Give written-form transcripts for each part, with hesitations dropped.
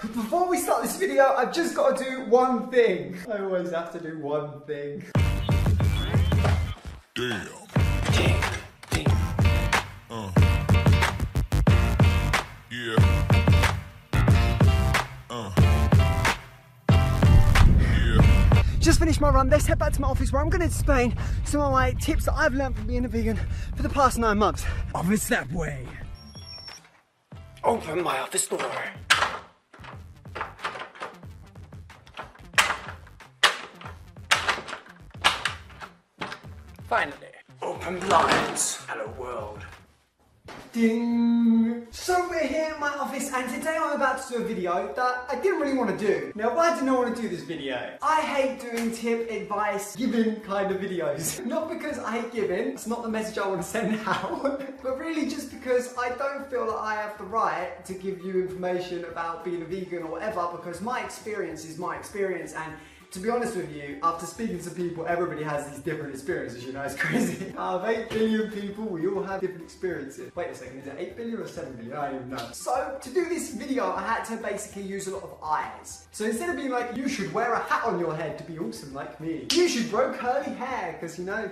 Before we start this video, I've just got to do one thing. I always have to do one thing. Damn. Yeah. Yeah. Just finished my run. Let's head back to my office where I'm going to explain some of my tips that I've learned from being a vegan for the past 9 months. Office that way. Open my office door. Finally. Open blinds. Hello world. Ding! So we're here in my office and today I'm about to do a video that I didn't really want to do. Now why didn't I want to do this video? I hate doing tip, advice, giving kind of videos. Not because I hate giving, it's not the message I want to send out, but really just because I don't feel that I have the right to give you information about being a vegan or whatever, because my experience is my experience, and to be honest with you, after speaking to people, everybody has these different experiences, you know, it's crazy. Out of 8 billion people, we all have different experiences. Wait a second, is it 8 billion or 7 billion? I don't even know. So, to do this video, I had to basically use a lot of I's. So instead of being like, you should wear a hat on your head to be awesome like me. You should grow curly hair, because you know,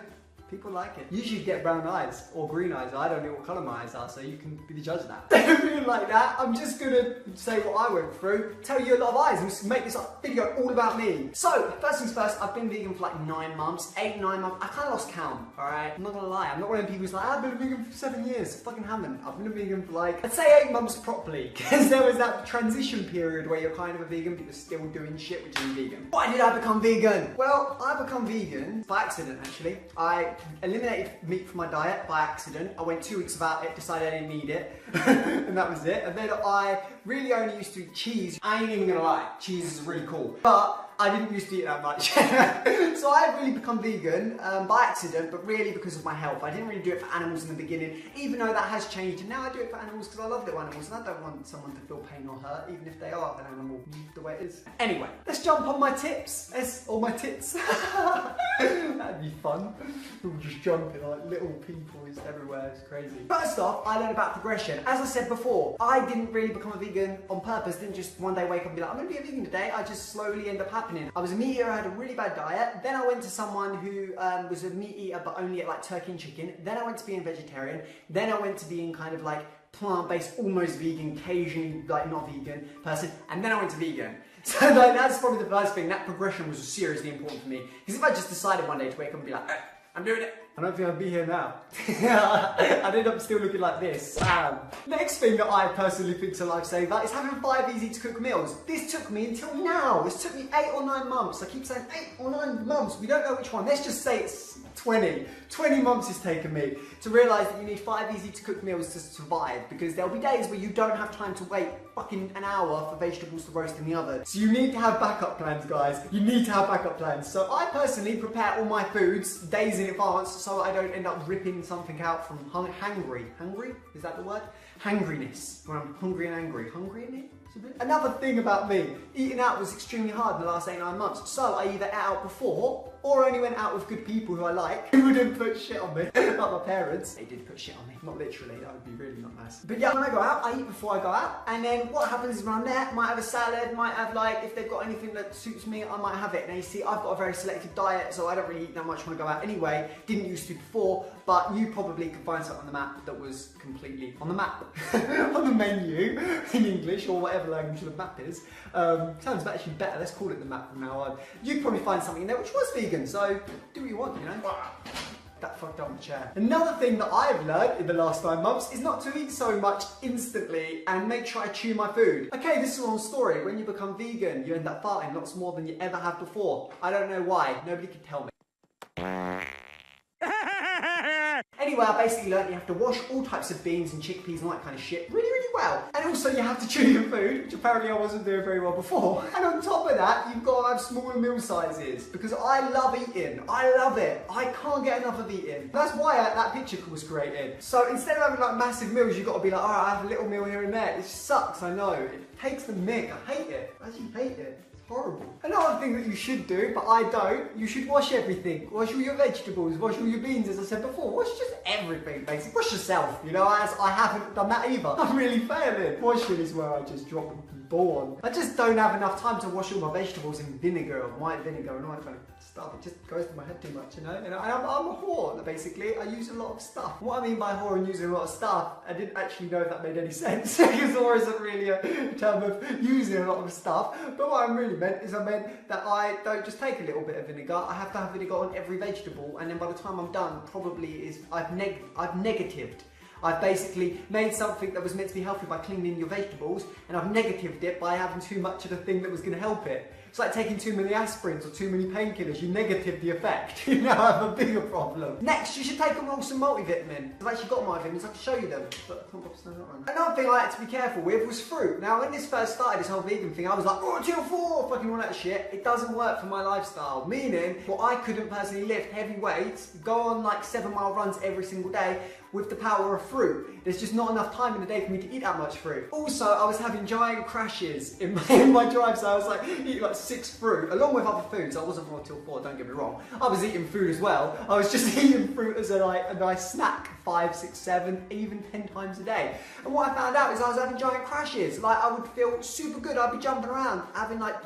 people like it. You should get brown eyes or green eyes. I don't know what colour my eyes are, so you can be the judge of that. Being like that, I'm just gonna say what I went through, tell you a lot of eyes, and make this video all about me. So, first things first, I've been vegan for like 9 months, 8, 9 months. I kind of lost count, alright? I'm not gonna lie. I'm not one of the people who's like, I've been vegan for 7 years. I fucking haven't. I've been a vegan for like, I'd say 8 months properly, because there was that transition period where you're kind of a vegan, but you're still doing shit which isn't vegan. Why did I become vegan? Well, I become vegan by accident, actually. I eliminated meat from my diet by accident. I went 2 weeks without it, decided I didn't need it, and that was it. And then I really only used to eat cheese. I ain't even gonna lie, cheese is really cool, but I didn't used to eat that much. So I had really become vegan by accident, but really because of my health. I didn't really do it for animals in the beginning, even though that has changed, and now I do it for animals because I love little animals, and I don't want someone to feel pain or hurt, even if they are an animal, the way it is. Anyway, let's jump on my tips. All my tips. That'd be fun. We'll just jumping like little people everywhere, it's crazy. First off, I learned about progression. As I said before, I didn't really become a vegan on purpose, didn't just one day wake up and be like, I'm gonna be a vegan today. I just slowly end up happening. I was a meat eater, I had a really bad diet. Then I went to someone who was a meat eater but only ate like turkey and chicken. Then I went to being vegetarian. Then I went to being kind of like plant-based, almost vegan, occasionally like not vegan person. And then I went to vegan. So like, that's probably the first thing. That progression was seriously important for me. Because if I just decided one day to wake up and be like, I'm doing it, I don't think I'd be here now. I'd end up still looking like this. Next thing that I personally think is a lifesaver is having 5 easy to cook meals. This took me until now. This took me 8 or 9 months. I keep saying 8 or 9 months. We don't know which one. Let's just say it's 20. 20 months it's taken me to realise that you need 5 easy to cook meals to survive, because there'll be days where you don't have time to wait fucking an hour for vegetables to roast in the oven. So you need to have backup plans, guys. You need to have backup plans. So I personally prepare all my foods days in advance so I don't end up ripping something out from hungry. Hungry? Is that the word? Hangriness. When I'm hungry and angry. Hungry in it? Another thing about me, eating out was extremely hard in the last 8 or 9 months. So I either ate out before or only went out with good people who I like, who wouldn't put shit on me. Like my parents. They did put shit on me. Not literally, that would be really not nice. But yeah, when I go out, I eat before I go out. And then what happens is when I'm there, might have a salad, might have like, if they've got anything that suits me, I might have it. Now you see, I've got a very selective diet, so I don't really eat that much when I go out anyway. Didn't used to before, but you probably could find something on the map that was completely on the map. On the menu, in English, or whatever language the map is. Sounds actually better, let's call it the map from now on. You'd probably find something in there which was vegan, so do what you want, you know? That fucked up the chair. Another thing that I've learned in the last 9 months is not to eat so much instantly and make sure I chew my food. Okay, this is a long story. When you become vegan, you end up farting lots more than you ever have before. I don't know why. Nobody can tell me. Anyway, I basically learned you have to wash all types of beans and chickpeas and all that kind of shit really, really well. And also you have to chew your food, which apparently I wasn't doing very well before. And on top of that, you've got to have smaller meal sizes, because I love eating. I love it. I can't get enough of eating. That's why that picture was created. So instead of having like massive meals, you've got to be like, alright, I have a little meal here and there. It sucks, I know. It takes the mick. I hate it. I actually hate it. Horrible. Another thing that you should do, but I don't, you should wash everything. Wash all your vegetables, wash all your beans, as I said before. Wash just everything, basically. Wash yourself, you know, as I haven't done that either. I'm really failing. Washing is where I just drop born. I just don't have enough time to wash all my vegetables in vinegar or white vinegar and all that kind of stuff. It just goes to my head too much, you know? And I'm a whore, basically. I use a lot of stuff. What I mean by whore and using a lot of stuff, I didn't actually know if that made any sense, because whore isn't really a term of using a lot of stuff. But what I really meant is I meant that I don't just take a little bit of vinegar. I have to have vinegar on every vegetable, and then by the time I'm done, probably I've negatived. I've basically made something that was meant to be healthy by cleaning your vegetables, and I've negatived it by having too much of the thing that was going to help it. It's like taking too many aspirins or too many painkillers. You negative the effect. You now have a bigger problem. Next, you should take a Wilson multivitamin. I've actually got multivitamins. I can show you them. But another thing I had to be careful with was fruit. Now, when this first started, this whole vegan thing, I was like, oh, 2 or 4, fucking all that shit. It doesn't work for my lifestyle. Meaning, well, I couldn't personally lift heavy weights, go on like 7-mile runs every single day with the power of fruit. There's just not enough time in the day for me to eat that much fruit. Also, I was having giant crashes in my drive, so I was like eating like 6 fruit, along with other foods. I wasn't 4 till 4, don't get me wrong. I was eating food as well. I was just eating fruit as a nice snack 5, 6, 7, even 10 times a day. And what I found out is I was having giant crashes. Like, I would feel super good. I'd be jumping around, having like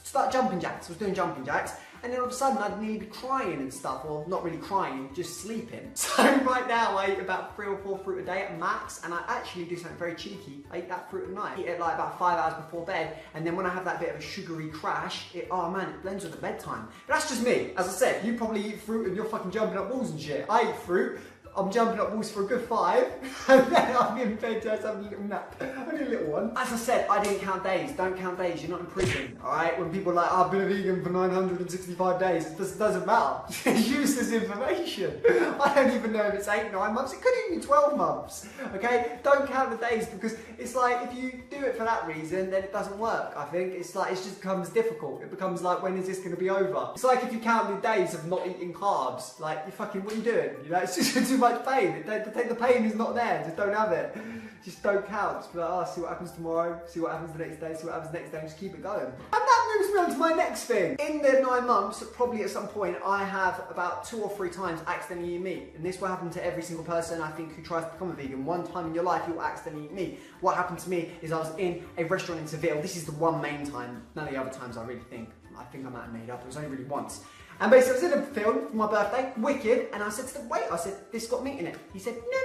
start jumping jacks. I was doing jumping jacks. And then all of a sudden I'd nearly be crying and stuff, or not really crying, just sleeping. So right now I eat about 3 or 4 fruit a day at max, and I actually do something very cheeky. I eat that fruit at night. I eat it like about 5 hours before bed, and then when I have that bit of a sugary crash, oh man, it blends with the bedtime. But that's just me. As I said, you probably eat fruit and you're fucking jumping up walls and shit. I eat fruit. I'm jumping up walls for a good 5, and then I'm in bed just having a little nap. Only a little one. As I said, I didn't count days. Don't count days. You're not in prison, alright? When people are like, oh, I've been a vegan for 965 days, it just doesn't matter. It's useless information. I don't even know if it's 8, 9 months. It could even be 12 months, okay? Don't count the days, because it's like, if you do it for that reason, then it doesn't work, I think. It's like, it just becomes difficult. It becomes like, when is this going to be over? It's like if you count the days of not eating carbs, like, you're fucking, what are you doing? You know, it's just too much pain. The pain is not there. Just don't have it. Just don't count. Just be like, oh, see what happens tomorrow, see what happens the next day, see what happens the next day, and just keep it going. And that moves me on to my next thing. In the 9 months, probably at some point, I have about 2 or 3 times accidentally eaten meat. And this will happen to every single person, I think, who tries to become a vegan. One time in your life, you'll accidentally eat meat. What happened to me is I was in a restaurant in Seville. This is the one main time. None of the other times I might have made up. It was only really once. And basically, I was in a film for my birthday, Wicked, and I said to the waiter, I said, this got meat in it. He said, no.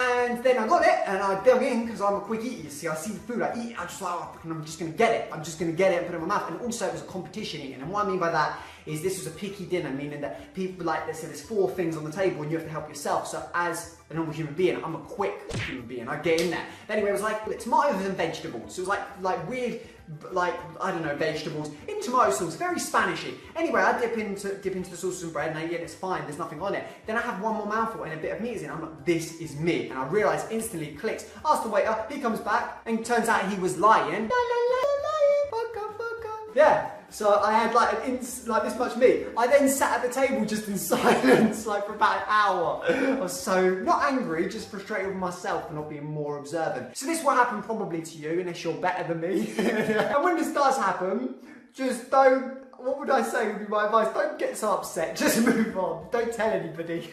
And then I got it, and I dug in, because I'm a quick eater, you see. I see the food, I eat it, I just like, oh, I'm just going to get it. I'm just going to get it and put it in my mouth. And also, it was a competition eating. And what I mean by that is this was a picky dinner, meaning that people, like, they said there's 4 things on the table, and you have to help yourself. So as a normal human being, I'm a quick human being. I get in there. Anyway, it was like tomatoes and vegetables. So it was like weird, like, I don't know, vegetables in tomato sauce, very Spanishy. Anyway, I dip into the sauce and bread, and I eat it, it's fine, there's nothing on it. Then I have one more mouthful and a bit of meat is in. I'm like, this is me. And I realise instantly, it clicks. Ask the waiter, he comes back, and turns out he was lying. Yeah. So I had like this much meat. I then sat at the table just in silence, like for about an hour. I was so, not angry, just frustrated with myself for not being more observant. So this will happen probably to you, unless you're better than me. And when this does happen, just don't, what would I say would be my advice? Don't get so upset, just move on. Don't tell anybody.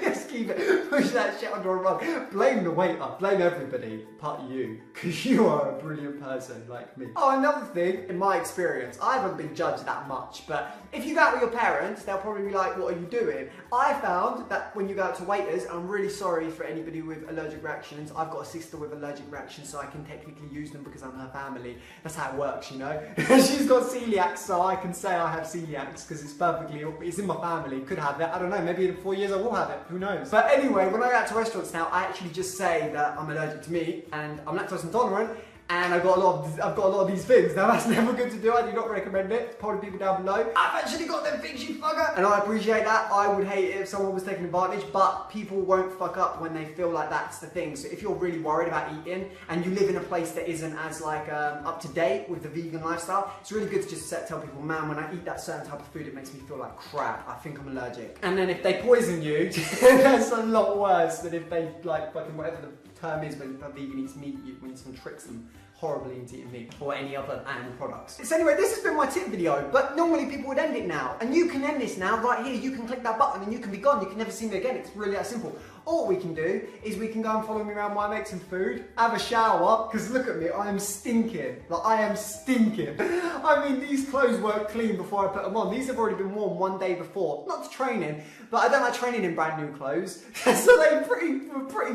Just keep it, push that shit under a rug. Blame the waiter, blame everybody, apart you, because you are a brilliant person like me. Oh, another thing, in my experience, I haven't been judged that much, but if you go out with your parents, they'll probably be like, what are you doing? I found that when you go out to waiters, I'm really sorry for anybody with allergic reactions. I've got a sister with allergic reactions, so I can technically use them because I'm her family. That's how it works, you know? She's got celiac, so I can say I have celiacs because it's in my family. Could have it. I don't know. Maybe in 4 years I will have it. Who knows? But anyway, when I go out to restaurants now, I actually just say that I'm allergic to meat and I'm lactose intolerant. And I've got a lot of these things. Now that's never good to do. I do not recommend it. Probably people down below. I've actually got them things, you fucker. And I appreciate that. I would hate it if someone was taking advantage, but people won't fuck up when they feel like that's the thing. So if you're really worried about eating and you live in a place that isn't as like up to date with the vegan lifestyle, it's really good to just tell people, man, when I eat that certain type of food, it makes me feel like crap. I think I'm allergic. And then if they poison you, that's a lot worse than if they like fucking whatever the term is when a vegan eats meat, when someone tricks them horribly into eating meat or any other animal products. So anyway, this has been my tip video, but normally people would end it now. And you can end this now, right here. You can click that button and you can be gone. You can never see me again. It's really that simple. Or what we can do is we can go and follow me around while I make some food, have a shower, because look at me, I am stinking. Like, I am stinking. I mean, these clothes weren't clean before I put them on. These have already been worn one day before. Not to training, but I don't like training in brand new clothes. So they're pretty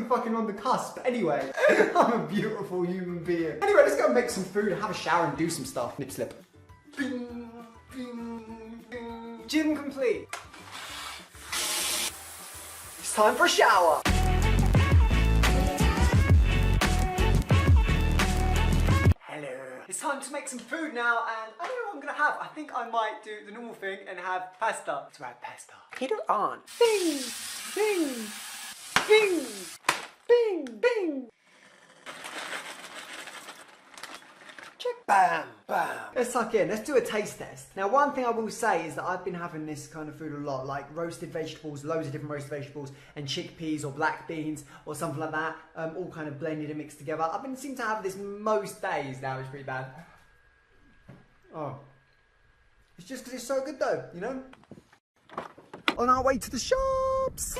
fucking on the cusp. Anyway, I'm a beautiful human being. Anyway, let's go and make some food, have a shower and do some stuff. Nip slip. Bing, bing, bing. Gym complete. It's time for a shower. Hello. It's time to make some food now, and I don't know what I'm gonna have. I think I might do the normal thing and have pasta. Let's have pasta. Heater on. Bing, bing, bing, bing, bing. Check. Bam, bam. Let's tuck in. Let's do a taste test. Now, one thing I will say is that I've been having this kind of food a lot, like roasted vegetables, loads of different roasted vegetables, and chickpeas or black beans or something like that, all kind of blended and mixed together. I've been seem to have this most days now. It's pretty bad. Oh, it's just because it's so good, though, you know. On our way to the shops.